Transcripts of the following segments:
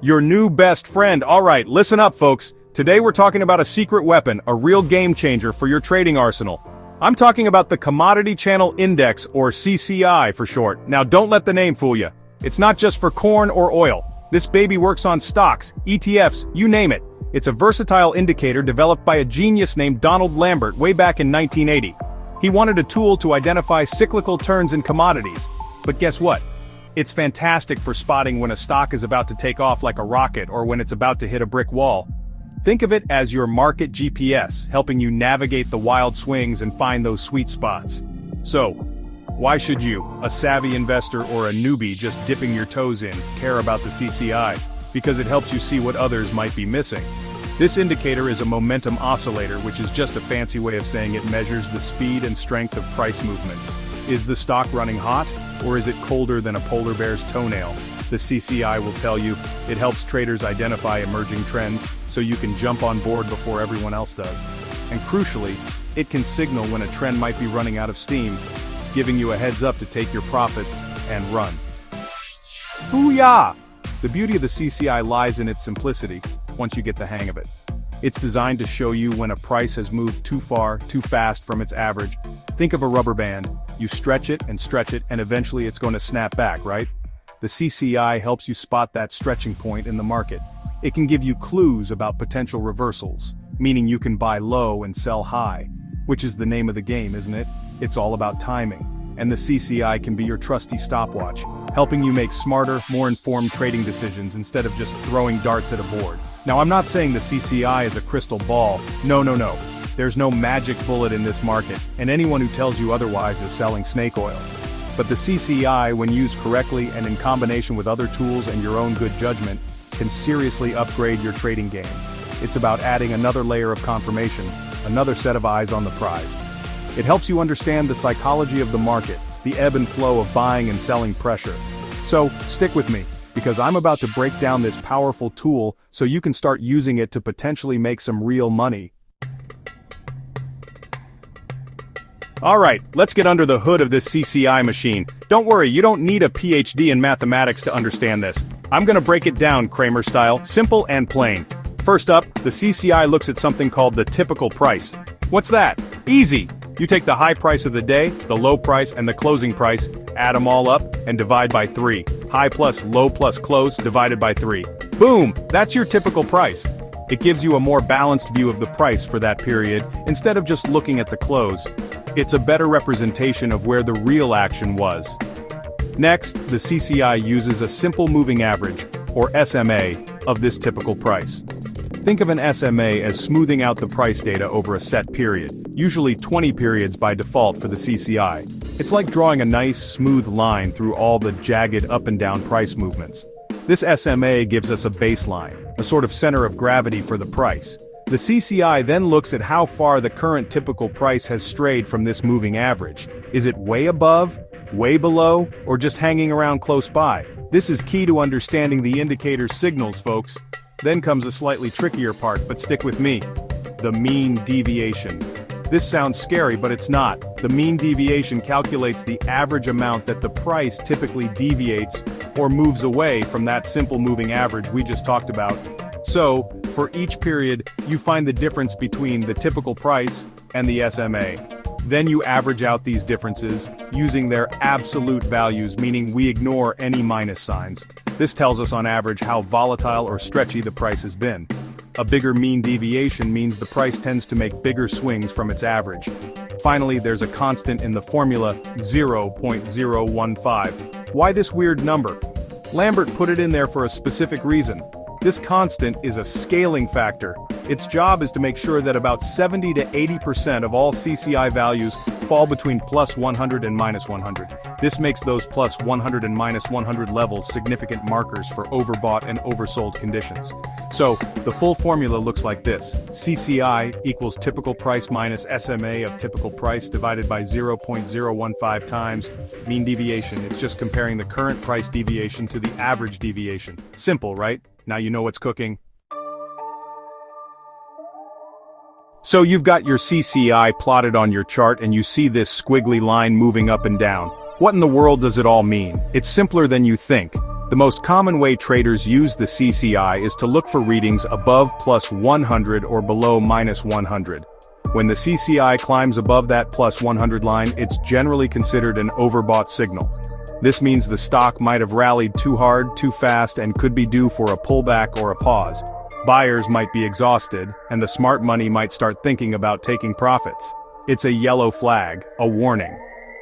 Your new best friend. Alright, listen up folks. Today we're talking about a secret weapon, a real game changer for your trading arsenal. I'm talking about the Commodity Channel Index, or CCI for short. Now don't let the name fool you. It's not just for corn or oil. This baby works on stocks, ETFs, you name it. It's a versatile indicator developed by a genius named Donald Lambert way back in 1980. He wanted a tool to identify cyclical turns in commodities. But guess what? It's fantastic for spotting when a stock is about to take off like a rocket or when it's about to hit a brick wall. Think of it as your market GPS, helping you navigate the wild swings and find those sweet spots. So, why should you, a savvy investor or a newbie just dipping your toes in, care about the CCI? Because it helps you see what others might be missing. This indicator is a momentum oscillator, which is just a fancy way of saying it measures the speed and strength of price movements. Is the stock running hot, or is it colder than a polar bear's toenail? The CCI will tell you. It helps traders identify emerging trends, so you can jump on board before everyone else does. And crucially, it can signal when a trend might be running out of steam, giving you a heads up to take your profits and run. BOOYAH! The beauty of the CCI lies in its simplicity, once you get the hang of it. It's designed to show you when a price has moved too far, too fast from its average. Think of a rubber band. You stretch it, and eventually it's going to snap back, right? The CCI helps you spot that stretching point in the market. It can give you clues about potential reversals, meaning you can buy low and sell high, which is the name of the game, isn't it? It's all about timing. And the CCI can be your trusty stopwatch, helping you make smarter, more informed trading decisions instead of just throwing darts at a board. Now, I'm not saying the CCI is a crystal ball. No. There's no magic bullet in this market, and anyone who tells you otherwise is selling snake oil. But the CCI, when used correctly and in combination with other tools and your own good judgment, can seriously upgrade your trading game. It's about adding another layer of confirmation, another set of eyes on the prize. It helps you understand the psychology of the market, the ebb and flow of buying and selling pressure. So, stick with me, because I'm about to break down this powerful tool so you can start using it to potentially make some real money. Alright, let's get under the hood of this CCI machine. Don't worry, you don't need a PhD in mathematics to understand this. I'm gonna break it down Kramer style, simple and plain. First up, the CCI looks at something called the typical price. What's that? Easy! You take the high price of the day, the low price, and the closing price, add them all up, and divide by 3. High plus low plus close divided by 3. Boom! That's your typical price. It gives you a more balanced view of the price for that period, instead of just looking at the close. It's a better representation of where the real action was. Next, the CCI uses a simple moving average, or SMA, of this typical price. Think of an SMA as smoothing out the price data over a set period, usually 20 periods by default for the CCI. It's like drawing a nice, smooth line through all the jagged up and down price movements. This SMA gives us a baseline, a sort of center of gravity for the price. The CCI then looks at how far the current typical price has strayed from this moving average. Is it way above, way below, or just hanging around close by? This is key to understanding the indicator's signals, folks. Then comes a slightly trickier part, but stick with me. The mean deviation. This sounds scary, but it's not. The mean deviation calculates the average amount that the price typically deviates or moves away from that simple moving average we just talked about. So, for each period, you find the difference between the typical price and the SMA. Then you average out these differences, using their absolute values, meaning we ignore any minus signs. This tells us on average how volatile or stretchy the price has been. A bigger mean deviation means the price tends to make bigger swings from its average. Finally, there's a constant in the formula, 0.015. Why this weird number? Lambert put it in there for a specific reason. This constant is a scaling factor. Its job is to make sure that about 70 to 80% of all CCI values fall between plus 100 and minus 100. This makes those plus 100 and minus 100 levels significant markers for overbought and oversold conditions. So, the full formula looks like this. CCI equals typical price minus SMA of typical price divided by 0.015 times mean deviation. It's just comparing the current price deviation to the average deviation. Simple, right? Now you know what's cooking. So you've got your CCI plotted on your chart and you see this squiggly line moving up and down. What in the world does it all mean? It's simpler than you think. The most common way traders use the CCI is to look for readings above plus 100 or below minus 100. When the CCI climbs above that plus 100 line, it's generally considered an overbought signal. This means the stock might have rallied too hard, too fast, and could be due for a pullback or a pause. Buyers might be exhausted, and the smart money might start thinking about taking profits. It's a yellow flag, a warning.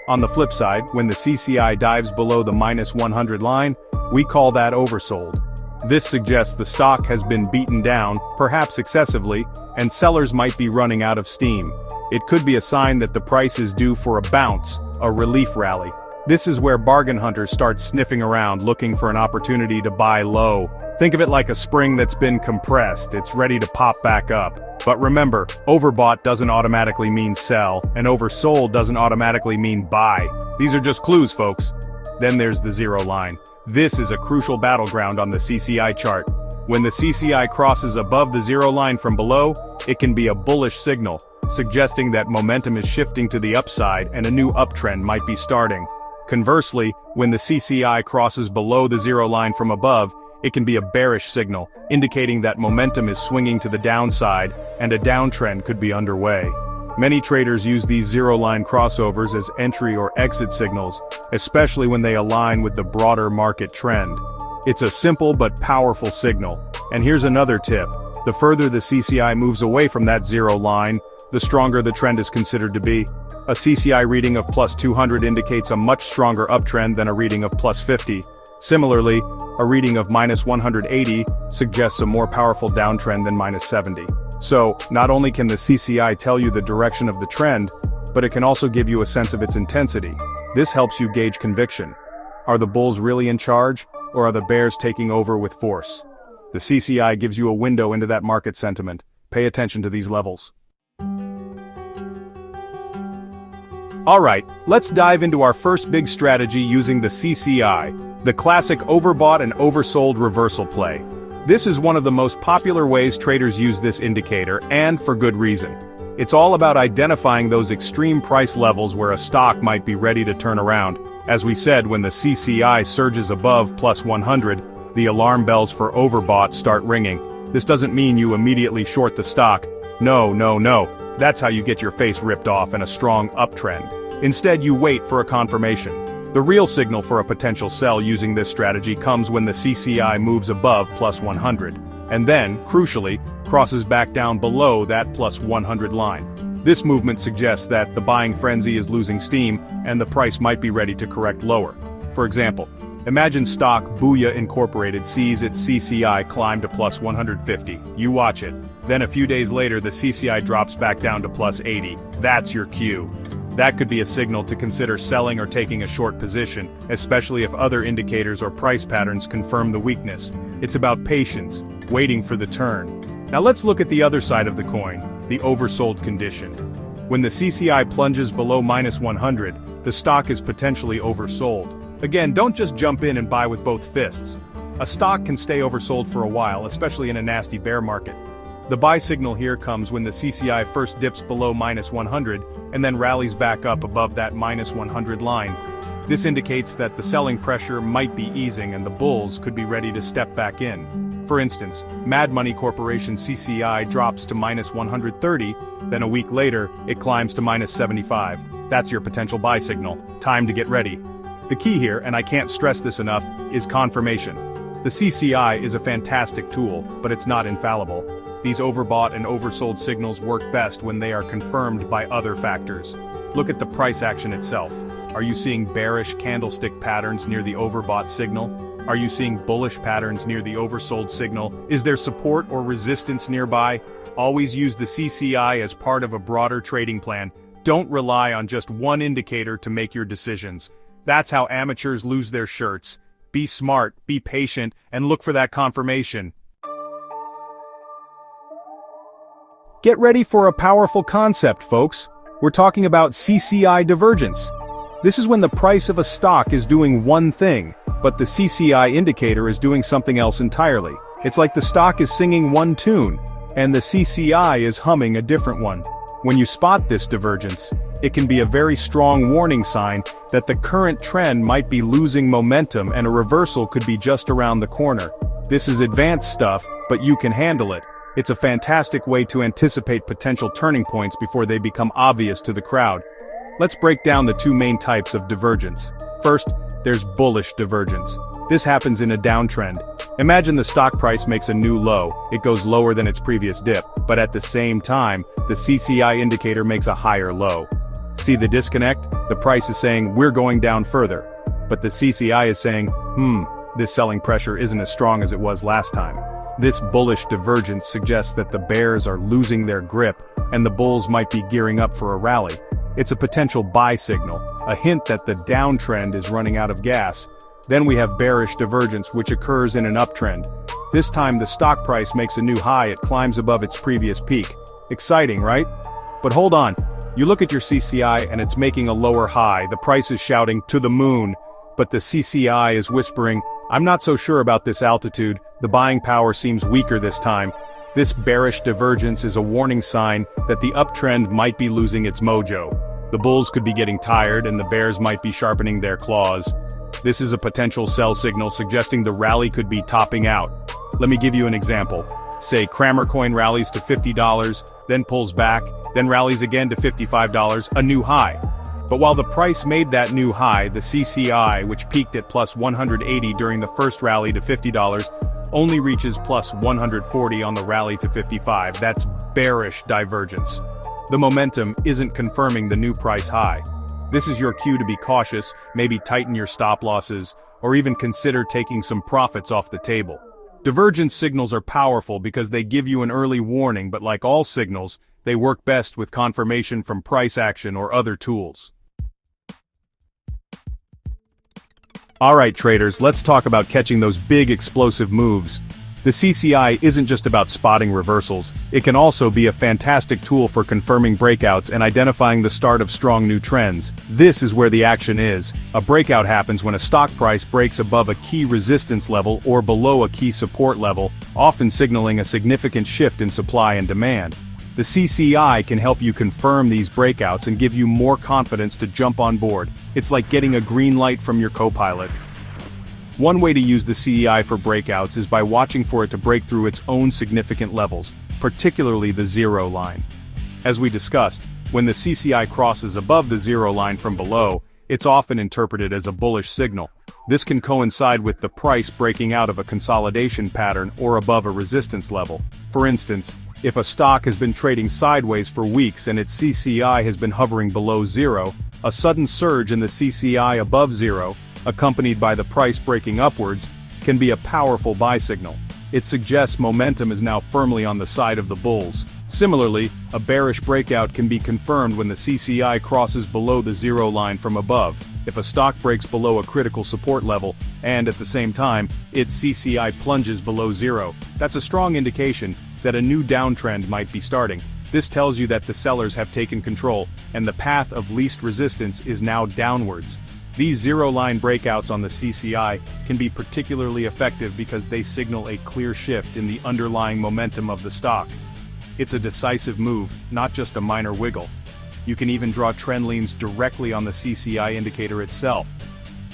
On the flip side, when the CCI dives below the minus 100 line, we call that oversold. This suggests the stock has been beaten down, perhaps excessively, and sellers might be running out of steam. It could be a sign that the price is due for a bounce, a relief rally. This is where bargain hunters start sniffing around looking for an opportunity to buy low. Think of it like a spring that's been compressed, it's ready to pop back up. But remember, overbought doesn't automatically mean sell, and oversold doesn't automatically mean buy. These are just clues, folks. Then there's the zero line. This is a crucial battleground on the CCI chart. When the CCI crosses above the zero line from below, it can be a bullish signal, suggesting that momentum is shifting to the upside and a new uptrend might be starting. Conversely, when the CCI crosses below the zero line from above, it can be a bearish signal, indicating that momentum is swinging to the downside and a downtrend could be underway. Many traders use these zero-line crossovers as entry or exit signals, especially when they align with the broader market trend. It's a simple but powerful signal. And here's another tip. The further the CCI moves away from that zero line, the stronger the trend is considered to be. A CCI reading of plus 200 indicates a much stronger uptrend than a reading of plus 50. Similarly, a reading of minus 180 suggests a more powerful downtrend than minus 70. So, not only can the CCI tell you the direction of the trend, but it can also give you a sense of its intensity. This helps you gauge conviction. Are the bulls really in charge, or are the bears taking over with force? The CCI gives you a window into that market sentiment. Pay attention to these levels. Alright, let's dive into our first big strategy using the CCI, the classic overbought and oversold reversal play. This is one of the most popular ways traders use this indicator, and for good reason. It's all about identifying those extreme price levels where a stock might be ready to turn around. As we said, when the CCI surges above plus 100, the alarm bells for overbought start ringing. This doesn't mean you immediately short the stock. No. That's how you get your face ripped off in a strong uptrend. Instead, you wait for a confirmation. The real signal for a potential sell using this strategy comes when the CCI moves above plus 100, and then, crucially, crosses back down below that plus 100 line. This movement suggests that the buying frenzy is losing steam, and the price might be ready to correct lower. For example, imagine stock BOOYAH Incorporated sees its CCI climb to plus 150. You watch it. Then a few days later the CCI drops back down to plus 80. That's your cue. That could be a signal to consider selling or taking a short position, especially if other indicators or price patterns confirm the weakness. It's about patience, waiting for the turn. Now let's look at the other side of the coin, the oversold condition. When the CCI plunges below minus 100, the stock is potentially oversold. Again, don't just jump in and buy with both fists. A stock can stay oversold for a while, especially in a nasty bear market. The buy signal here comes when the CCI first dips below minus 100 and then rallies back up above that minus 100 line. This indicates that the selling pressure might be easing and the bulls could be ready to step back in. For instance, Mad Money Corporation CCI drops to minus 130, then a week later, it climbs to minus 75. That's your potential buy signal. Time to get ready. The key here, and I can't stress this enough, is confirmation. The CCI is a fantastic tool, but it's not infallible. These overbought and oversold signals work best when they are confirmed by other factors. Look at the price action itself. Are you seeing bearish candlestick patterns near the overbought signal? Are you seeing bullish patterns near the oversold signal? Is there support or resistance nearby? Always use the CCI as part of a broader trading plan. Don't rely on just one indicator to make your decisions. That's how amateurs lose their shirts. Be smart, be patient, and look for that confirmation. Get ready for a powerful concept, folks. We're talking about CCI divergence. This is when the price of a stock is doing one thing, but the CCI indicator is doing something else entirely. It's like the stock is singing one tune, and the CCI is humming a different one. When you spot this divergence, it can be a very strong warning sign that the current trend might be losing momentum and a reversal could be just around the corner. This is advanced stuff, but you can handle it. It's a fantastic way to anticipate potential turning points before they become obvious to the crowd. Let's break down the two main types of divergence. First, there's bullish divergence. This happens in a downtrend. Imagine the stock price makes a new low, it goes lower than its previous dip, but at the same time, the CCI indicator makes a higher low. See the disconnect? The price is saying, we're going down further. But the CCI is saying, this selling pressure isn't as strong as it was last time. This bullish divergence suggests that the bears are losing their grip, and the bulls might be gearing up for a rally. It's a potential buy signal, a hint that the downtrend is running out of gas. Then we have bearish divergence, which occurs in an uptrend. This time the stock price makes a new high, it climbs above its previous peak. Exciting, right? But hold on, you look at your CCI and it's making a lower high, the price is shouting, to the moon. But the CCI is whispering, I'm not so sure about this altitude, the buying power seems weaker this time. This bearish divergence is a warning sign that the uptrend might be losing its mojo. The bulls could be getting tired and the bears might be sharpening their claws. This is a potential sell signal suggesting the rally could be topping out. Let me give you an example. Say Kramer coin rallies to $50, then pulls back, then rallies again to $55, a new high. But while the price made that new high, the CCI, which peaked at plus 180 during the first rally to $50, only reaches plus 140 on the rally to 55. That's bearish divergence. The momentum isn't confirming the new price high. This is your cue to be cautious, maybe tighten your stop losses, or even consider taking some profits off the table. Divergence signals are powerful because they give you an early warning, but like all signals, they work best with confirmation from price action or other tools. Alright traders, let's talk about catching those big explosive moves. The CCI isn't just about spotting reversals, it can also be a fantastic tool for confirming breakouts and identifying the start of strong new trends. This is where the action is. A breakout happens when a stock price breaks above a key resistance level or below a key support level, often signaling a significant shift in supply and demand. The CCI can help you confirm these breakouts and give you more confidence to jump on board. It's like getting a green light from your co-pilot. One way to use the CCI for breakouts is by watching for it to break through its own significant levels, particularly the zero line. As we discussed, when the CCI crosses above the zero line from below, it's often interpreted as a bullish signal. This can coincide with the price breaking out of a consolidation pattern or above a resistance level. For instance, if a stock has been trading sideways for weeks and its CCI has been hovering below zero, a sudden surge in the CCI above zero, accompanied by the price breaking upwards, can be a powerful buy signal. It suggests momentum is now firmly on the side of the bulls. Similarly, a bearish breakout can be confirmed when the CCI crosses below the zero line from above. If a stock breaks below a critical support level, and at the same time, its CCI plunges below zero, that's a strong indication that a new downtrend might be starting. This tells you that the sellers have taken control, and the path of least resistance is now downwards. These zero-line breakouts on the CCI can be particularly effective because they signal a clear shift in the underlying momentum of the stock. It's a decisive move, not just a minor wiggle. You can even draw trend lines directly on the CCI indicator itself.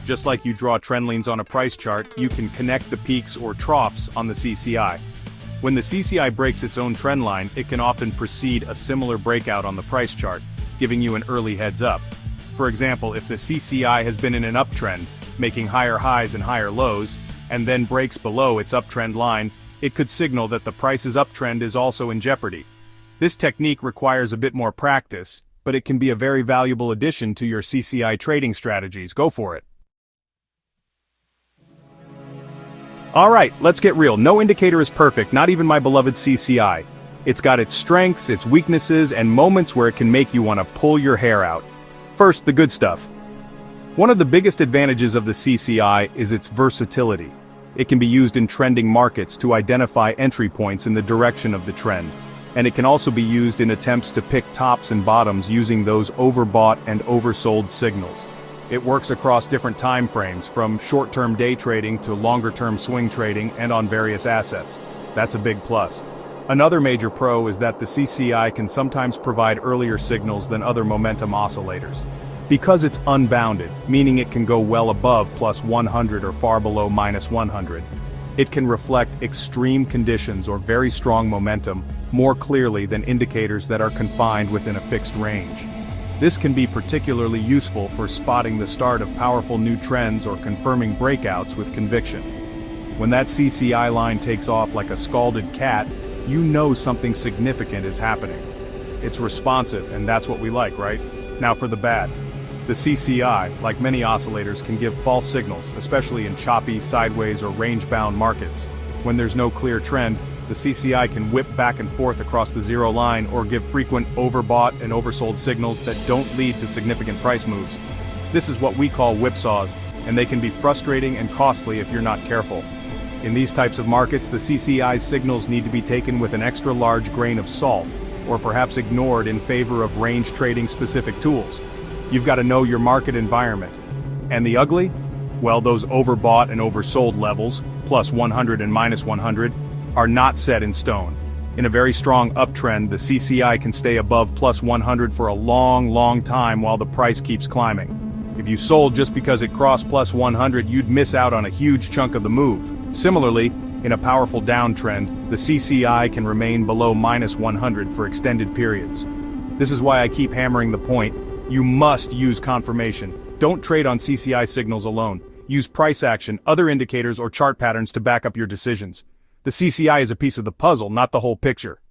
Just like you draw trend lines on a price chart, you can connect the peaks or troughs on the CCI. When the CCI breaks its own trend line, it can often precede a similar breakout on the price chart, giving you an early heads up. For example, if the CCI has been in an uptrend, making higher highs and higher lows, and then breaks below its uptrend line, it could signal that the price's uptrend is also in jeopardy. This technique requires a bit more practice, but it can be a very valuable addition to your CCI trading strategies. Go for it. Alright, let's get real. No indicator is perfect, not even my beloved CCI. It's got its strengths, its weaknesses, and moments where it can make you want to pull your hair out. First, the good stuff. One of the biggest advantages of the CCI is its versatility. It can be used in trending markets to identify entry points in the direction of the trend. And it can also be used in attempts to pick tops and bottoms using those overbought and oversold signals. It works across different time frames, from short-term day trading to longer-term swing trading and on various assets. That's a big plus. Another major pro is that the CCI can sometimes provide earlier signals than other momentum oscillators. Because it's unbounded, meaning it can go well above plus 100 or far below minus 100, it can reflect extreme conditions or very strong momentum more clearly than indicators that are confined within a fixed range. This can be particularly useful for spotting the start of powerful new trends or confirming breakouts with conviction. When that CCI line takes off like a scalded cat, you know something significant is happening. It's responsive, and that's what we like, right? Now for the bad. The CCI, like many oscillators, can give false signals, especially in choppy, sideways, or range-bound markets. When there's no clear trend, the CCI can whip back and forth across the zero line or give frequent overbought and oversold signals that don't lead to significant price moves. This is what we call whipsaws, and they can be frustrating and costly if you're not careful. In these types of markets, the CCI's signals need to be taken with an extra large grain of salt, or perhaps ignored in favor of range trading specific tools. You've got to know your market environment. And the ugly? Well, those overbought and oversold levels, plus 100 and minus 100, are not set in stone. In a very strong uptrend, the CCI can stay above plus 100 for a long time while the price keeps climbing. If you sold just because it crossed plus 100, you'd miss out on a huge chunk of the move. Similarly, in a powerful downtrend, the CCI can remain below minus 100 for extended periods. This is why I keep hammering the point: you must use confirmation. Don't trade on CCI signals alone. Use price action, other indicators, or chart patterns to back up your decisions. The CCI is a piece of the puzzle, not the whole picture.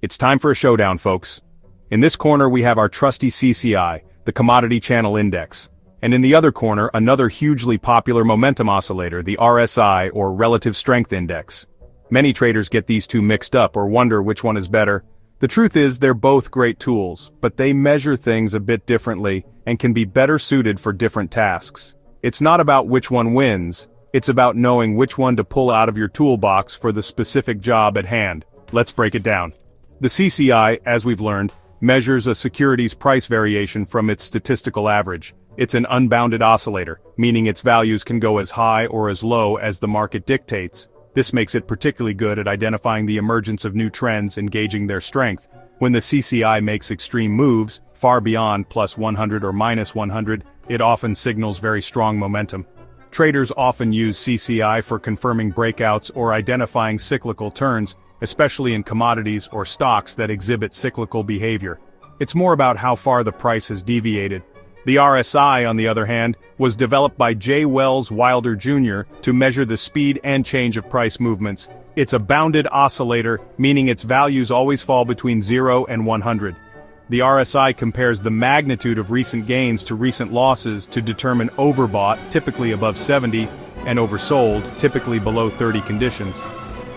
It's time for a showdown, folks. In this corner we have our trusty CCI, the Commodity Channel Index. And in the other corner, another hugely popular momentum oscillator, the RSI, or Relative Strength Index. Many traders get these two mixed up or wonder which one is better. The truth is, they're both great tools, but they measure things a bit differently and can be better suited for different tasks. It's not about which one wins, it's about knowing which one to pull out of your toolbox for the specific job at hand. Let's break it down. The CCI, as we've learned, measures a security's price variation from its statistical average. It's an unbounded oscillator, meaning its values can go as high or as low as the market dictates. This makes it particularly good at identifying the emergence of new trends and gauging their strength. When the CCI makes extreme moves, far beyond plus 100 or minus 100, it often signals very strong momentum. Traders often use CCI for confirming breakouts or identifying cyclical turns, especially in commodities or stocks that exhibit cyclical behavior. It's more about how far the price has deviated. The RSI, on the other hand, was developed by J. Wells Wilder Jr. to measure the speed and change of price movements. It's a bounded oscillator, meaning its values always fall between 0 and 100. The RSI compares the magnitude of recent gains to recent losses to determine overbought, typically above 70, and oversold, typically below 30 conditions.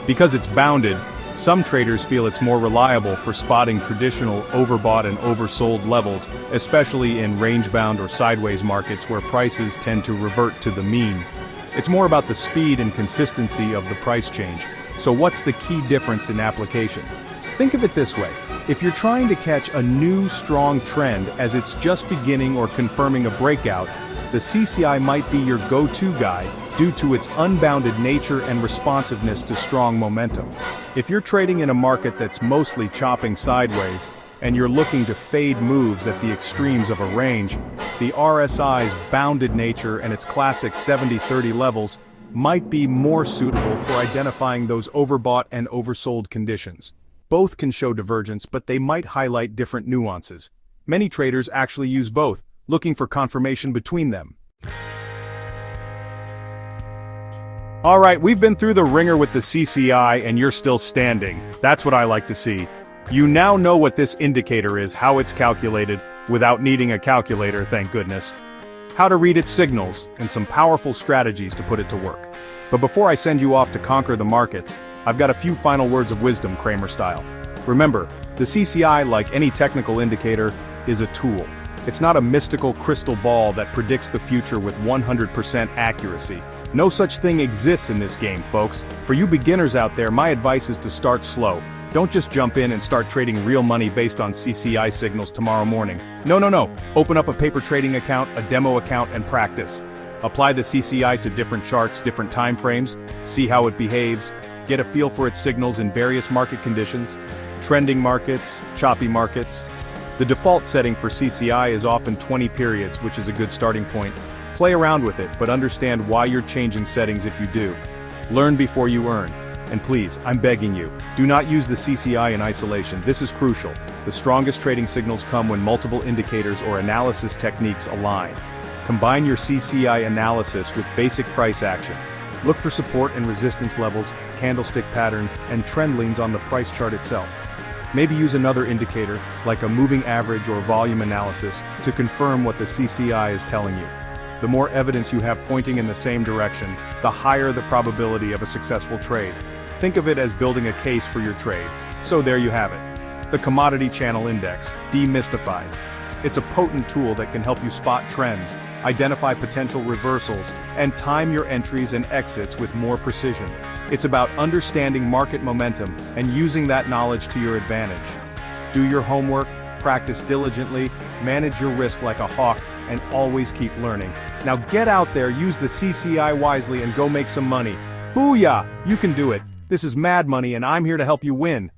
Because it's bounded, some traders feel it's more reliable for spotting traditional overbought and oversold levels, especially in range-bound or sideways markets where prices tend to revert to the mean. It's more about the speed and consistency of the price change. So what's the key difference in application? Think of it this way. If you're trying to catch a new strong trend as it's just beginning or confirming a breakout, the CCI might be your go-to guide due to its unbounded nature and responsiveness to strong momentum. If you're trading in a market that's mostly chopping sideways, and you're looking to fade moves at the extremes of a range, the RSI's bounded nature and its classic 70-30 levels might be more suitable for identifying those overbought and oversold conditions. Both can show divergence, but they might highlight different nuances. Many traders actually use both, looking for confirmation between them. Alright, we've been through the ringer with the CCI and you're still standing. That's what I like to see. You now know what this indicator is, how it's calculated, without needing a calculator, thank goodness. How to read its signals, and some powerful strategies to put it to work. But before I send you off to conquer the markets, I've got a few final words of wisdom, Kramer style. Remember, the CCI, like any technical indicator, is a tool. It's not a mystical crystal ball that predicts the future with 100% accuracy. No such thing exists in this game, folks. For you beginners out there, my advice is to start slow. Don't just jump in and start trading real money based on CCI signals tomorrow morning. No. Open up a paper trading account, a demo account, and practice. Apply the CCI to different charts, different time frames, see how it behaves, get a feel for its signals in various market conditions, trending markets, choppy markets. The default setting for CCI is often 20 periods, which is a good starting point. Play around with it, but understand why you're changing settings if you do. Learn before you earn. And please, I'm begging you, do not use the CCI in isolation. This is crucial. The strongest trading signals come when multiple indicators or analysis techniques align. Combine your CCI analysis with basic price action. Look for support and resistance levels, candlestick patterns, and trend leans on the price chart itself. Maybe use another indicator, like a moving average or volume analysis, to confirm what the CCI is telling you. The more evidence you have pointing in the same direction, the higher the probability of a successful trade. Think of it as building a case for your trade. So there you have it. The Commodity Channel Index, demystified. It's a potent tool that can help you spot trends, identify potential reversals, and time your entries and exits with more precision. It's about understanding market momentum and using that knowledge to your advantage. Do your homework, practice diligently, manage your risk like a hawk, and always keep learning. Now get out there, use the CCI wisely, and go make some money. Booyah! You can do it. This is Mad Money, and I'm here to help you win.